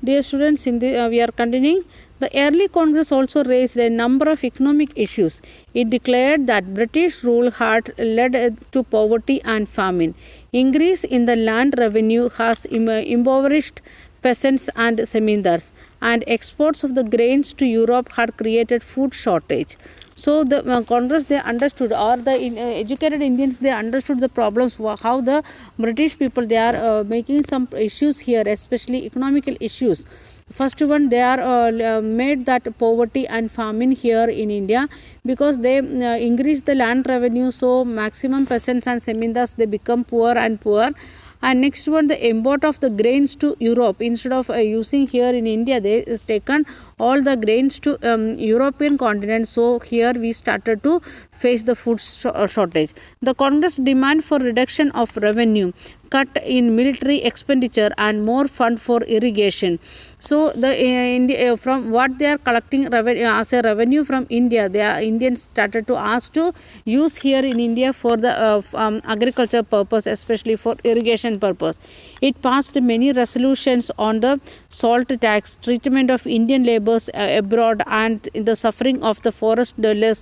Dear students, we are continuing. The early Congress also raised a number of economic issues. It declared that British rule had led to poverty and famine. Increase in the land revenue has impoverished peasants and zamindars, and exports of the grains to Europe had created food shortage. So the Congress, they understood, or the educated Indians, they understood the problems, how the British people, they are making some issues here, especially economical issues. First one, they are made that poverty and famine here in India, because they increase the land revenue, so maximum peasants and zamindars, they become poor and poor. And next one, the import of the grains to Europe, instead of using here in India, they taken all the grains to European continent. So here we started to face the food shortage. The Congress demand for reduction of revenue, cut in military expenditure, and more fund for irrigation. So the India, from what they are collecting revenue as a revenue from India, the Indians started to ask to use here in India for the agriculture purpose, especially for irrigation purpose. It passed many resolutions on the salt tax, treatment of Indian laborers abroad, and the suffering of the forest dwellers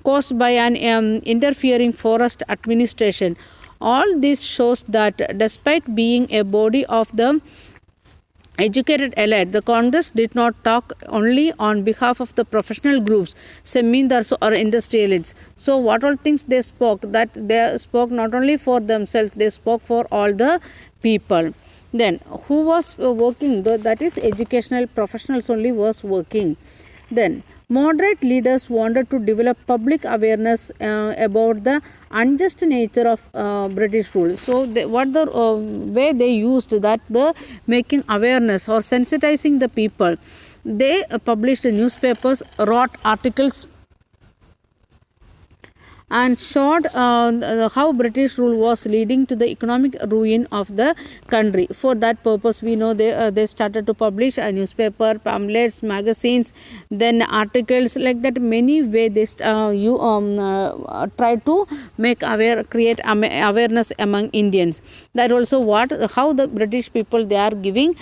caused by an interfering forest administration. All this shows that despite being a body of the educated elite, the Congress did not talk only on behalf of the professional groups, zamindars or industrialists. So what all things they spoke, that they spoke not only for themselves, they spoke for all the people. Then who was working? That is educational professionals only was working. Then moderate leaders wanted to develop public awareness about the unjust nature of British rule. So what the way they used, that the making awareness or sensitizing the people, they published newspapers, wrote articles, and showed how British rule was leading to the economic ruin of the country. For that purpose, we know they started to publish a newspaper, pamphlets, magazines, then articles, like that. Many way they try to make create awareness among Indians. That also how the British people, they are giving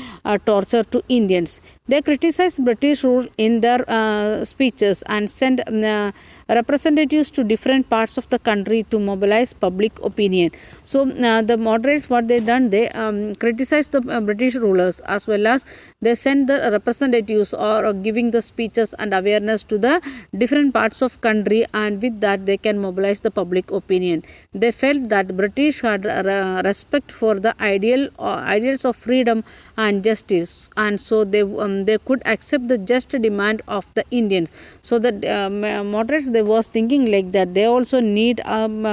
torture to Indians. They criticized British rule in their speeches and sent representatives to different parts of the country to mobilize public opinion. So the moderates, what they done, they criticized the British rulers, as well as they sent the representatives or giving the speeches and awareness to the different parts of country, and with that they can mobilize the public opinion. They felt that British had respect for the ideals of freedom and justice, and so they could accept the just demand of the Indians. So the moderates, they was thinking like that they also need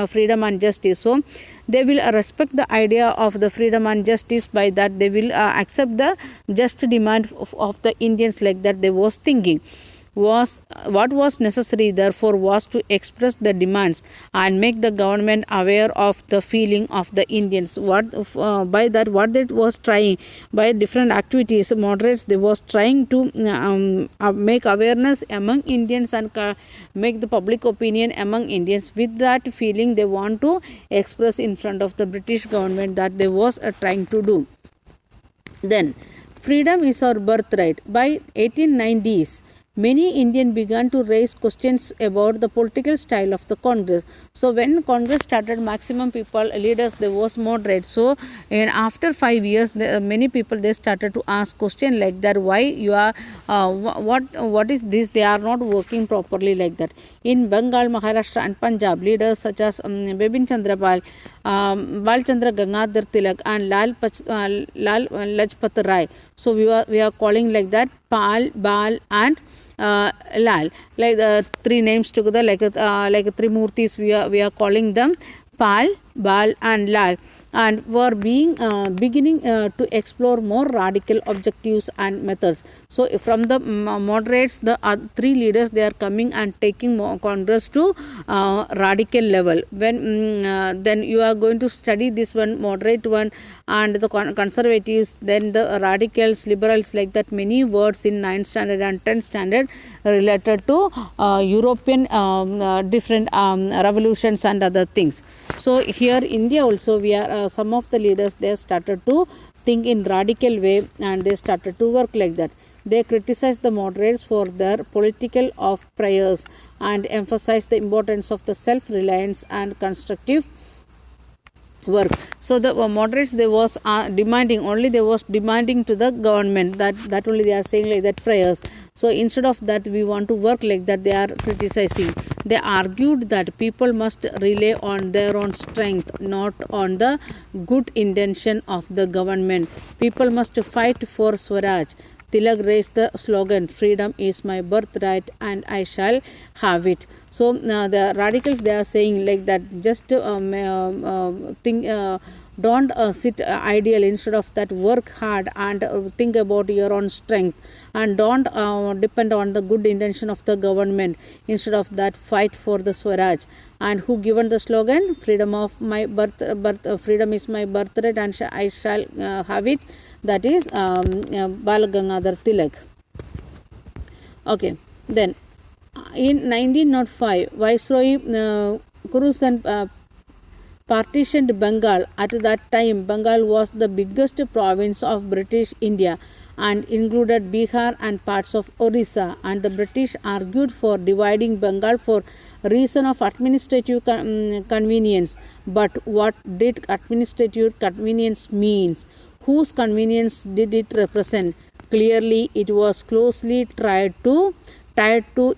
freedom and justice, so they will respect the idea of the freedom and justice. By that they will accept the just demand of the Indians, like that they was thinking. What was necessary therefore was to express the demands and make the government aware of the feeling of the Indians. By that, what they was trying, by different activities, moderates, they was trying to make awareness among Indians and make the public opinion among Indians. With that feeling, they want to express in front of the British government, that they was trying to do. Then freedom is our birthright. By 1890s, many Indians began to raise questions about the political style of the Congress. So when Congress started, maximum people, leaders, they was moderate. So and after 5 years, many people, they started to ask question like that, why you are what is this, they are not working properly, like that. In Bengal, Maharashtra and Punjab, leaders such as Bipin Chandra Pal, Bal Chandra Gangadhar Tilak, and Lal Lajpat Rai. So we are calling like that Pal, Bal and Lal, like the three names together, like three murtis, we are calling them Pal, Bal and Lal, and were beginning to explore more radical objectives and methods. So from the moderates, the three leaders, they are coming and taking Congress to radical level. When then you are going to study this one, moderate one, and the conservatives, then the radicals, liberals, like that. Many words in 9th standard and 10th standard related to European different revolutions and other things. So here India also, we are some of the leaders, they started to think in radical way, and they started to work like that. They criticized the moderates for their political of prayers and emphasized the importance of the self-reliance and constructive work. So the moderates, they was demanding to the government, that only they are saying like that prayers. So instead of that, we want to work like that, they are criticizing. They argued that people must rely on their own strength, not on the good intention of the government. People must fight for Swaraj. Tilak raised the slogan, freedom is my birthright and I shall have it. So the radicals, they are saying like that, just don't sit ideal. Instead of that, work hard and think about your own strength, and don't depend on the good intention of the government. Instead of that, fight for the Swaraj. And who given the slogan, freedom is my birthright and I shall have it, that is Bal Gangadhar Tilak. Okay, then in 1905, Viceroy Kurusan partitioned Bengal. At that time, Bengal was the biggest province of British India and included Bihar and parts of Orissa, and the British argued for dividing Bengal for reason of administrative convenience. But what did administrative convenience means? Whose convenience did it represent? Clearly, it was closely tied to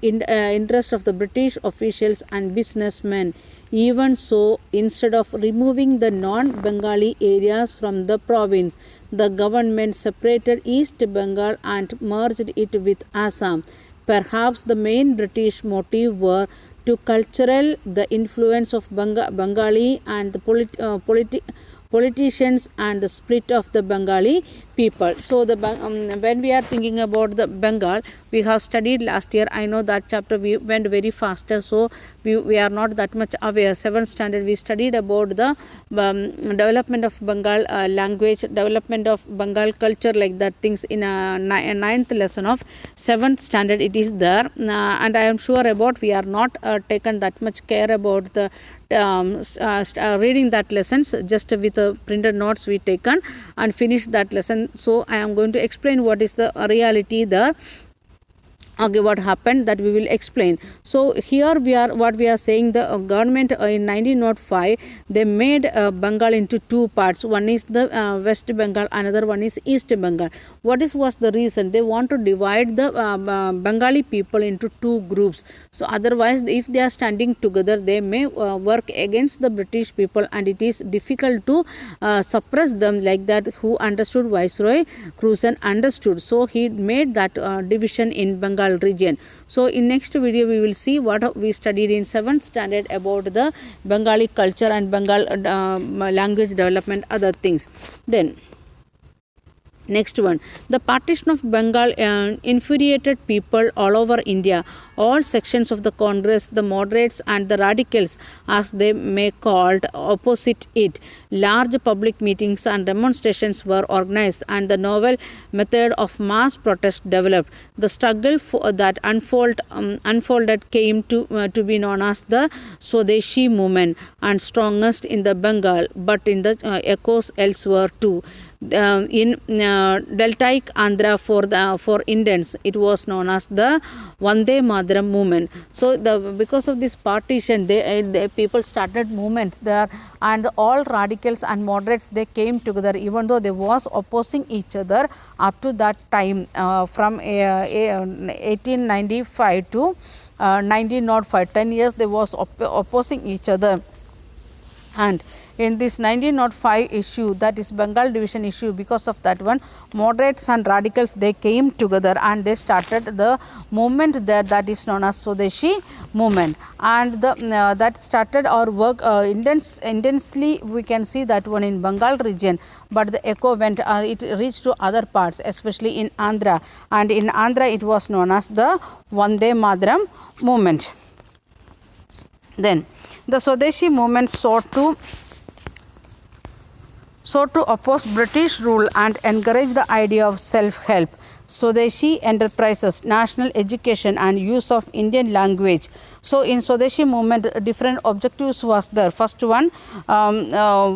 interest of the British officials and businessmen. Even so, instead of removing the non-Bengali areas from the province, the government separated East Bengal and merged it with Assam. Perhaps the main British motive were to cultural the influence of Bengali and the politicians and the split of the Bengali people. So the when we are thinking about the Bengal, we have studied last year. I know that chapter we went very faster, so we are not that much aware. 7th standard we studied about the development of Bengal language, development of Bengal culture, like that things in a 9th lesson of 7th standard it is there. And I am sure about we are not taken that much care about the reading that lessons. Just with printed notes we taken and finished that lesson. So I am going to explain what is the reality there. Okay, what happened, that we will explain. So here we are saying, the government in 1905 they made Bengal into two parts. One is the West Bengal, another one is East Bengal. What was the reason? They want to divide the Bengali people into two groups. So otherwise, if they are standing together, they may work against the British people, and it is difficult to suppress them like that. Who understood? Viceroy Curzon understood. So he made that division in Bengal region. So in next video we will see what we studied in 7th standard about the Bengali culture and Bengal language development, other things. Then next one, the partition of Bengal infuriated people all over India. All sections of the Congress, the moderates and the radicals, as they may called, opposite it. Large public meetings and demonstrations were organized, and the novel method of mass protest developed. The struggle that unfolded came to be known as the Swadeshi movement, and strongest in the Bengal, but in the echoes elsewhere too. In Deltaic Andhra for Indians, it was known as the Vande Mataram movement. So because of this partition, the people started movement there, and all radicals and moderates, they came together, even though they was opposing each other up to that time, from 1895 to 1905. 10 years they was opposing each other. And in this 1905 issue, that is Bengal division issue, because of that one, moderates and radicals, they came together and they started the movement there, that is known as Swadeshi movement. And that started our work intensely. We can see that one in Bengal region, but the echo went, it reached to other parts, especially in Andhra, and in Andhra it was known as the Vande Mataram movement. Then the Swadeshi movement sought to oppose British rule and encourage the idea of self-help. Swadeshi enterprises, national education and use of Indian language. So in Swadeshi movement, different objectives was there. First one,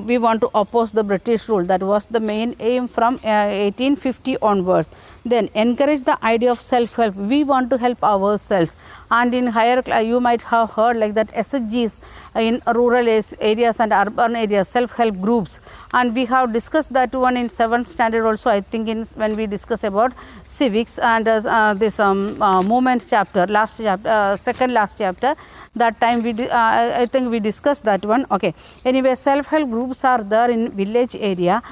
we want to oppose the British rule. That was the main aim from 1850 onwards. Then encourage the idea of self-help. We want to help ourselves. And in higher class, you might have heard like that SHGs in rural areas and urban areas, self-help groups. And we have discussed that one in 7th standard also, I think, in when we discuss about civics and this movement chapter, last chapter, second last chapter. That time we I think we discussed that one. Okay. Anyway, self-help groups are there in village area.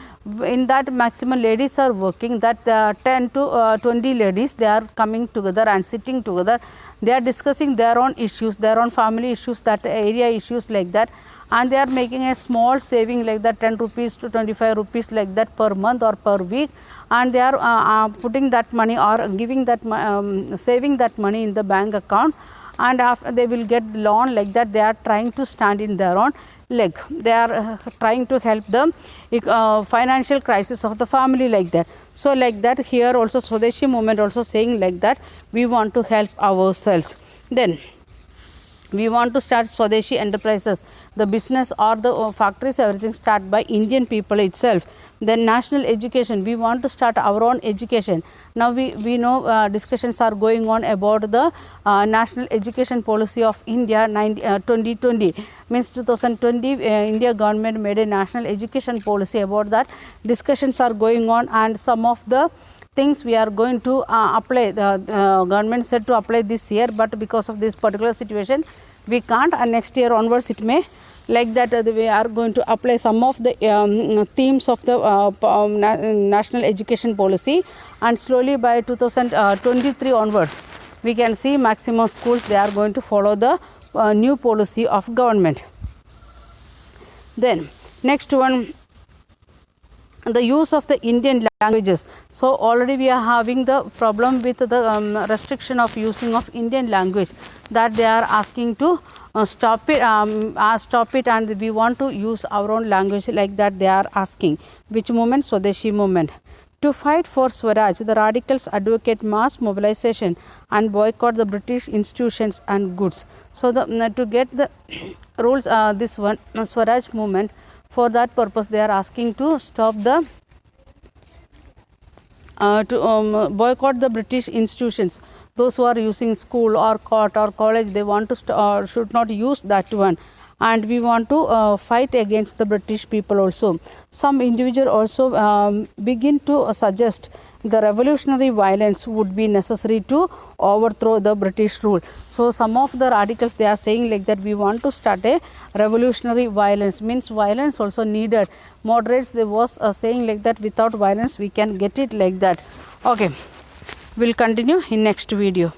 In that, maximum ladies are working. That 10 to 20 ladies, they are coming together and sitting together. They are discussing their own issues, their own family issues, that area issues like that, and they are making a small saving like that, 10 rupees to 25 rupees like that per month or per week, and they are putting that money or giving that saving that money in the bank account, and after they will get loan like that. They are trying to stand in their own leg. They are trying to help the financial crisis of the family like that. So like that, here also Swadeshi movement also saying like that, we want to help ourselves. Then we want to start Swadeshi enterprises, the business or the factories, everything start by Indian people itself. Then national education, we want to start our own education. Now we know discussions are going on about the national education policy of India 2020, means 2020 India government made a national education policy. About that discussions are going on, and some of the things we are going to apply. The government said to apply this year, but because of this particular situation we can't, and next year onwards it may like that. We are going to apply some of the themes of the national education policy, and slowly by 2023 onwards we can see maximum schools they are going to follow the new policy of government. Then next one, the use of the Indian languages. So already we are having the problem with the restriction of using of Indian language, that they are asking to stop it, and we want to use our own language like that. They are asking. Which movement? Swadeshi movement. To fight for Swaraj, the radicals advocate mass mobilization and boycott the British institutions and goods. So to get the rules, this one Swaraj movement, for that purpose they are asking to stop the boycott the British institutions. Those who are using school or court or college, they want to should not use that one. And we want to fight against the British people also. Some individual also begin to suggest the revolutionary violence would be necessary to overthrow the British rule. So some of the radicals, they are saying like that, we want to start a revolutionary violence, means violence also needed. Moderates, they was saying like that, without violence we can get it like that. Okay, we'll continue in next video.